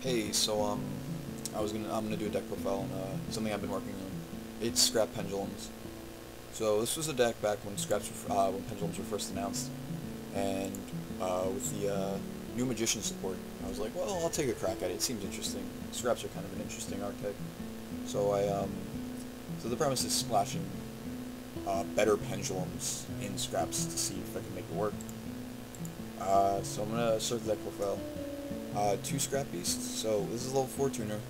Hey, so I'm gonna do a deck profile on something I've been working on. It's Scrap Pendulums. So this was a deck back when when Pendulums were first announced, and with the new Magician support, I was like, well, I'll take a crack at it. It seems interesting. Scraps are kind of an interesting archetype. So so the premise is splashing better Pendulums in Scraps to see if I can make it work. So I'm gonna start the deck profile. 2 Scrap Beasts, so this is level 4 tuner.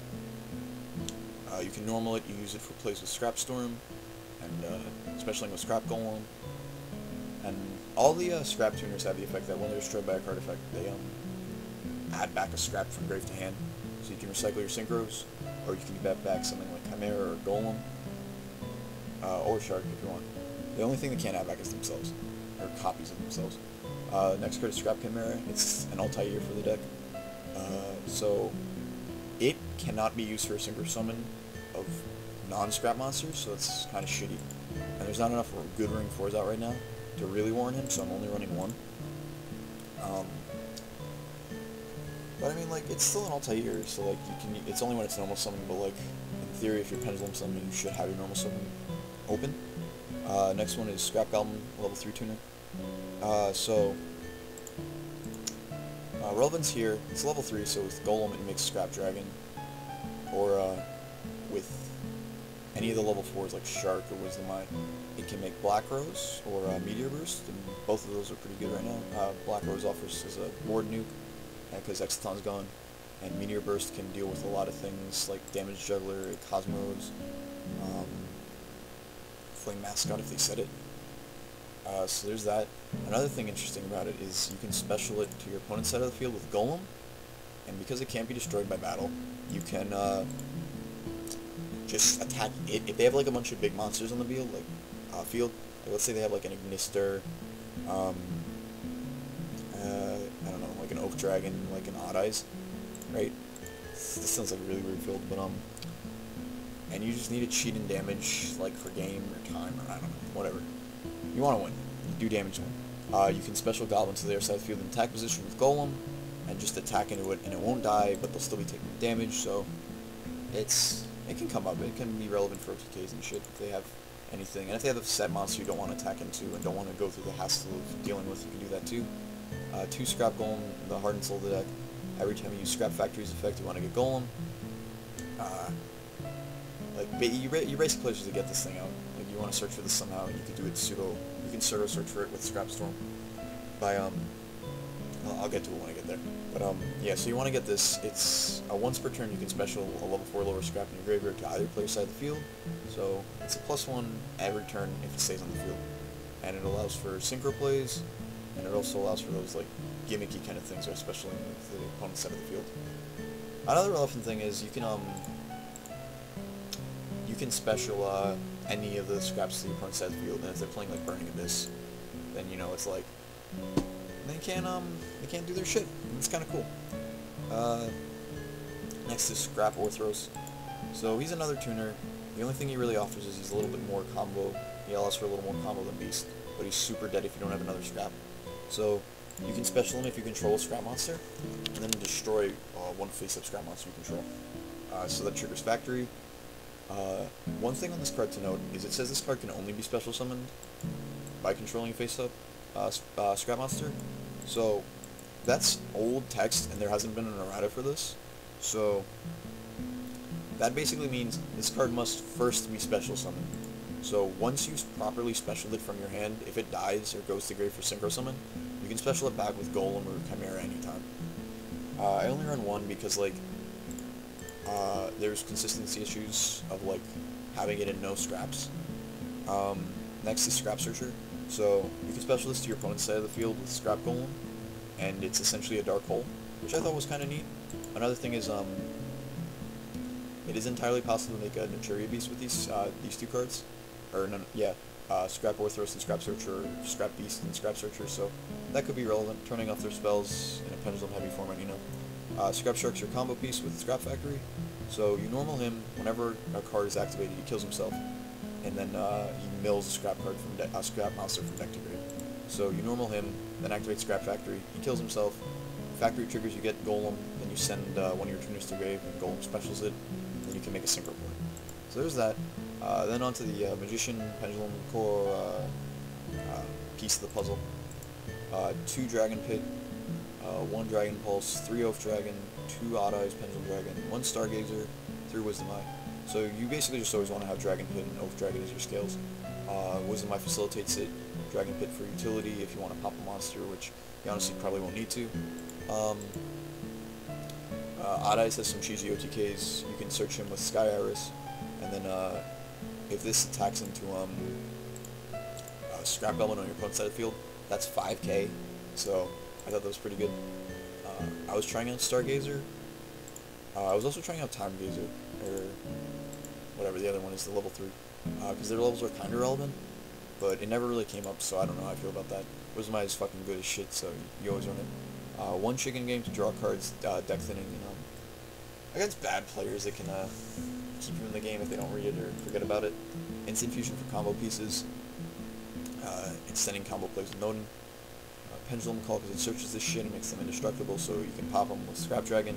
You can normal it, you use it for plays with Scrapstorm, and especially with Scrap Golemn. And all the Scrap tuners have the effect that when they're destroyed by a card effect, they add back a Scrap from grave to hand. So you can recycle your Synchros, or you can bet back something like Chimera or Golemn, or Shark if you want. The only thing they can't add back is themselves, or copies of themselves. Next card is Scrap Chimera. It's an Altair for the deck. So it cannot be used for a Synchro summon of non-Scrap monsters, so it's kind of shitty. And there's not enough good ring 4s out right now to really warn him, so I'm only running 1. But I mean, like, it's still an Altair, so like it's only when it's normal summon, but like in theory, if you're Pendulum summoning, you should have your normal summon open. Next one is Scrap Goblin, level 3 tuner. Relevance here, it's level 3, so with Golemn it makes Scrap Dragon, or with any of the level 4s like Shark or Wisdom Eye, it can make Blackrose or Meteorburst, and both of those are pretty good right now. Blackrose offers as a board nuke, because Exciton's gone, and Meteorburst can deal with a lot of things like Damage Juggler, Cosmos, Flame Mascot if they set it. So there's that. Another thing interesting about it is you can special it to your opponent's side of the field with Golemn, and because it can't be destroyed by battle, you can just attack it. If they have like a bunch of big monsters on the field, like let's say they have like an Ignister, I don't know, like an Oafdragon, like an Odd Eyes, right? This sounds like a really weird field, but and you just need to cheat in damage, like for game or time, or I don't know, whatever. You want to win. You do damage to him. You can special Goblin to their side of the field in attack position with Golemn, and just attack into it, and it won't die, but they'll still be taking damage, so it can come up. It can be relevant for OTKs and shit if they have anything. And if they have a set monster you don't want to attack into and don't want to go through the hassle of dealing with, you can do that too. 2 Scrap Golemn, the heart and soul of the deck. Every time you use Scrap Factory's effect, you want to get Golemn. You basically play to get this thing out. Like, you want to search for this somehow, and you can do it pseudo. You can pseudo search for it with Scrapstorm. By I'll get to it when I get there. But yeah, so you want to get this. It's once per turn you can special a level 4 lower Scrap in your graveyard to either player's side of the field. So it's a +1 every turn if it stays on the field, and it allows for synchro plays, and it also allows for those like gimmicky kind of things, especially with the opponent's side of the field. Another relevant thing is you can special any of the Scraps to the opponent's side of the field, and if they're playing like Burning Abyss, then you know it's like they can't do their shit. It's kind of cool. Next is Scrap Orthros. So he's another tuner. The only thing he really offers is he's a little bit more combo. He allows for a little more combo than Beast, but he's super dead if you don't have another Scrap. So you can special him if you control a Scrap monster, and then destroy one face-up Scrap monster you control. So that triggers Factory. One thing on this card to note is it says this card can only be special summoned by controlling a face-up Scrap monster. So that's old text, and there hasn't been an errata for this. So that basically means this card must first be special summoned. So once you've properly specialed it from your hand, if it dies or goes to grave for synchro summon, you can special it back with Golemm or Chimera anytime. I only run 1 because like there's consistency issues of like having it in no Scraps. Next is Scrap Searcher. So you can special this to your opponent's side of the field with Scrap Golemn, and it's essentially a dark hole, which I thought was kind of neat. Another thing is it is entirely possible to make a Naturia Beast with these 2 cards, or no, yeah, Scrap Orthros and Scrap Searcher, or Scrap Beast and Scrap Searcher. So that could be relevant, turning off their spells in a Pendulum heavy format, you know. Scrap Shark's your combo piece with Scrap Factory. So you normal him whenever a card is activated, he kills himself, and then he mills a Scrap card from Scrap monster from deck to grave. So you normal him, then activate Scrap Factory, he kills himself, factory triggers, you get Golem, then you send one of your tuners to grave, and Golem specials it, and then you can make a synchro play. So there's that. Then onto the Magician, Pendulum Call piece of the puzzle. 2 Dragonpit, 1 Dragon Pulse, 3 Oafdragon, 2 Odd Eyes Pendulum Dragon, 1 Stargazer, 3 Wisdom Eye. So you basically just always want to have Dragonpit and Oafdragon as your scales. Wisdom Eye facilitates it, Dragonpit for utility if you want to pop a monster, which you honestly probably won't need to. Odd Eyes has some cheesy OTKs. You can search him with Sky Iris, and then if this attacks into Scrap Goblin on your opponent's side of the field, that's 5k, so I thought that was pretty good. I was trying out Stargazer. I was also trying out Time Gazer, or whatever the other one is, the level 3, because their levels are kind of relevant, but it never really came up, so I don't know how I feel about that. Wisdom Eye is fucking good as shit, so you always run it. 1 chicken game to draw cards, deck thinning, against bad players that can keep you in the game if they don't read it or forget about it. Instant Fusion for combo pieces. Extending combo plays with Noden. Pendulum Call because it searches this shit and makes them indestructible, so you can pop them with Scrap Dragon.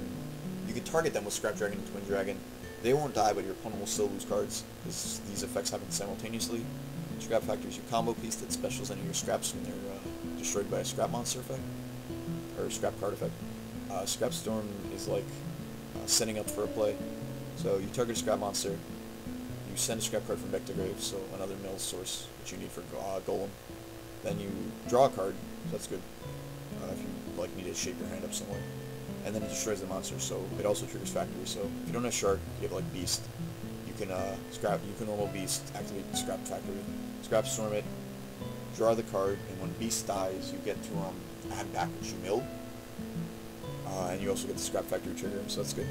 You can target them with Scrap Dragon and Twin Dragon. They won't die, but your opponent will still lose cards because these effects happen simultaneously. Scrap Factory is your combo piece that specials any of your scraps when they're destroyed by a scrap monster effect, or scrap card effect. Scrapstorm is like setting up for a play. So you target a scrap monster, you send a scrap card from deck to grave, so another mill source, which you need for Golem. Then you draw a card, so that's good, if you like need to shape your hand up some way. And then it destroys the monster, so it also triggers Factory. So if you don't have Shark, you have like Beast. You can normal Beast, activate the Scrap Factory, Scrapstorm it, draw the card, and when Beast dies, you get to add back what you milled. And you also get the Scrap Factory trigger, so that's good.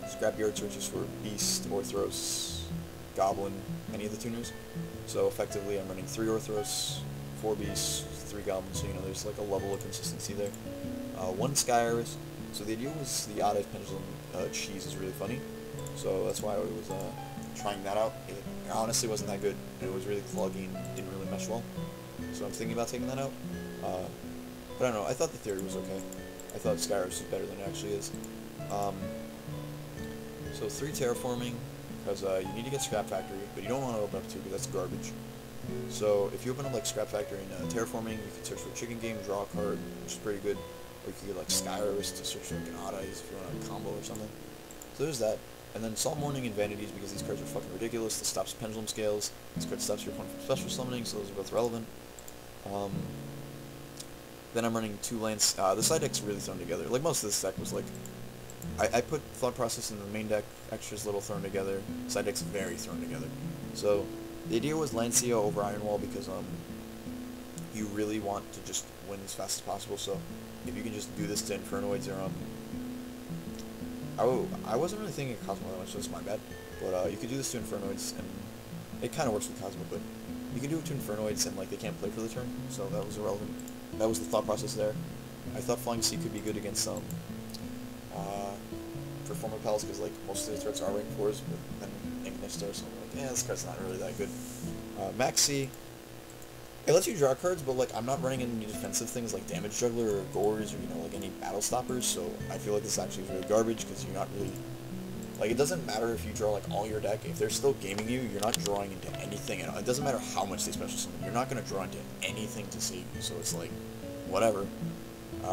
Scrapyard searches for Beast, Orthros, Goblin, any of the tuners. So effectively I'm running 3 Orthros, 4 Beasts, 3 Goblins, so there's like a level of consistency there. 1 Sky Iris. So the idea was the Odd Eyes Pendulum cheese is really funny, so that's why I was trying that out. It honestly wasn't that good, and it was really cluggy and didn't really mesh well. So I'm thinking about taking that out. But I don't know, I thought the theory was okay. I thought Sky Iris was better than it actually is. So 3 Terraforming, because you need to get Scrap Factory, but you don't want to open up 2 because that's garbage. So if you open up like Scrap Factory and Terraforming, you can search for Chicken Game, draw a card, which is pretty good. Or you can get like Sky Iris to search for like an Odd Eyes if you want a combo or something. So there's that. And then Solemn Warning and Vanities, because these cards are fucking ridiculous. This stops Pendulum Scales. This card stops your opponent from special summoning, so those are both relevant. Then I'm running 2 Lancea. The side deck's really thrown together. Like most of this deck was like, I put thought process in the main deck, extras little thrown together. Side deck's very thrown together. So the idea was Lancea over Iron Wall because you really want to just win as fast as possible. So if you can just do this to Infernoids or I wasn't really thinking of Cosmo that much, so that's my bad. But you could do this to Infernoids, and it kind of works with Cosmo, but you can do it to Infernoids and like they can't play for the turn, so that was irrelevant. That was the thought process there. I thought Flying Sea could be good against Performer Pals, because like most of the threats are rank 4s, but then Ignis there, so I'm like, yeah, this card's not really that good. Maxx C, it lets you draw cards, but like I'm not running any defensive things like Damage Juggler or Gores or like any Battle Stoppers, so I feel like this actually is really garbage because you're not really like, it doesn't matter if you draw like all your deck, if they're still gaming you, you're not drawing into anything at all. It doesn't matter how much they special summon, you're not going to draw into anything to save you, so it's like, whatever.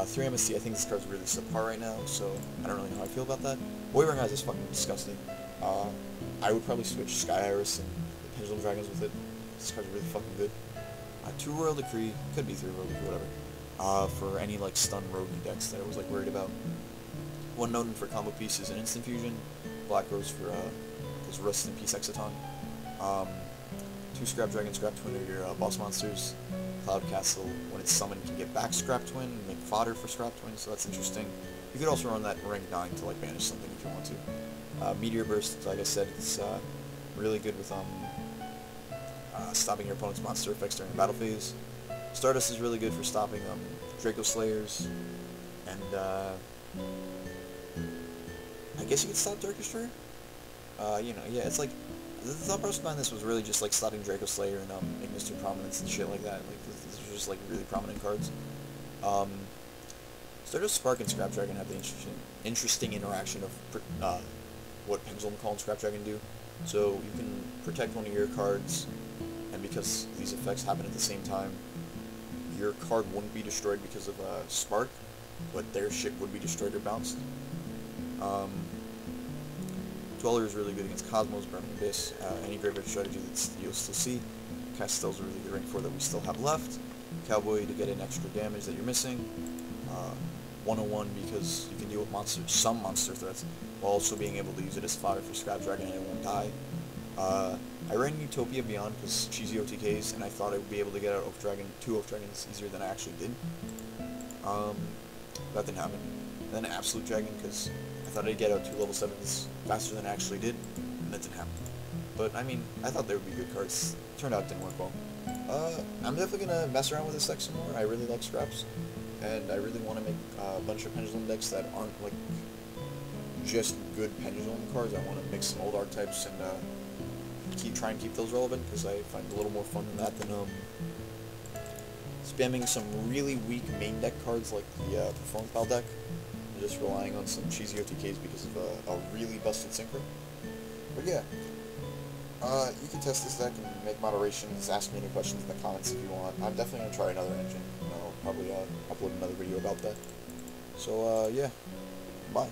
3 MST, I think this card's really subpar right now, so I don't really know how I feel about that. Wavering Eyes is fucking disgusting. I would probably switch Sky Iris and the Pendulum Dragons with it. This card's really fucking good. 2 Royal Decree, could be 3 Royal Decree, whatever. For any like stun roguing decks that I was like worried about. 1 Noden for combo pieces and instant fusion. Blackrose for his Rust in Peace Exciton. 2 Scrap Dragon, Scrap Twin are your boss monsters. Cloudcastle, when it's summoned, can get back Scrap Twin and make fodder for Scrap Twin, so that's interesting. You could also run that in rank 9 to like banish something if you want to. Meteorburst, like I said, it's really good with stopping your opponent's monster effects during the battle phase. Stardust is really good for stopping Draco Slayers, and I guess you could stop Dark Destroyer. Yeah, it's like, the thought process behind this was really just like stopping Draco Slayer and Ignis to Prominence and shit like that. Like, these are just like really prominent cards. Stardust Spark and Scrap Dragon have the interesting interaction of what Pendulum Call and Scrap Dragon do. So you can protect one of your cards, and because these effects happen at the same time, your card wouldn't be destroyed because of Spark, but their shit would be destroyed or bounced. Dweller is really good against Cosmos, Burning Abyss, any graveyard strategy that you'll still see. Castel's a really good rank 4 that we still have left. Cowboy to get an extra damage that you're missing. 101 because you can deal with some monster threats, while also being able to use it as fodder for Scrap Dragon and it won't die. I ran Utopia Beyond because cheesy OTKs, and I thought I would be able to get out two Oafdragons easier than I actually did. That didn't happen. And then Absolute Dragon because I thought I'd get out 2 level 7s faster than I actually did, and that didn't happen. But, I mean, I thought they would be good cards. Turned out it didn't work well. I'm definitely going to mess around with this deck some more. I really like Scraps, and I really want to make a bunch of Pendulum decks that aren't, like, just good Pendulum cards. I want to mix some old archetypes and try and keep those relevant, because I find it a little more fun than that than spamming some really weak main deck cards like the Performance Pal deck, and just relying on some cheesy OTKs because of a really busted synchro. But yeah, you can test this deck and make moderations, ask me any questions in the comments if you want. I'm definitely going to try another engine, and I'll probably upload another video about that. So, yeah, bye.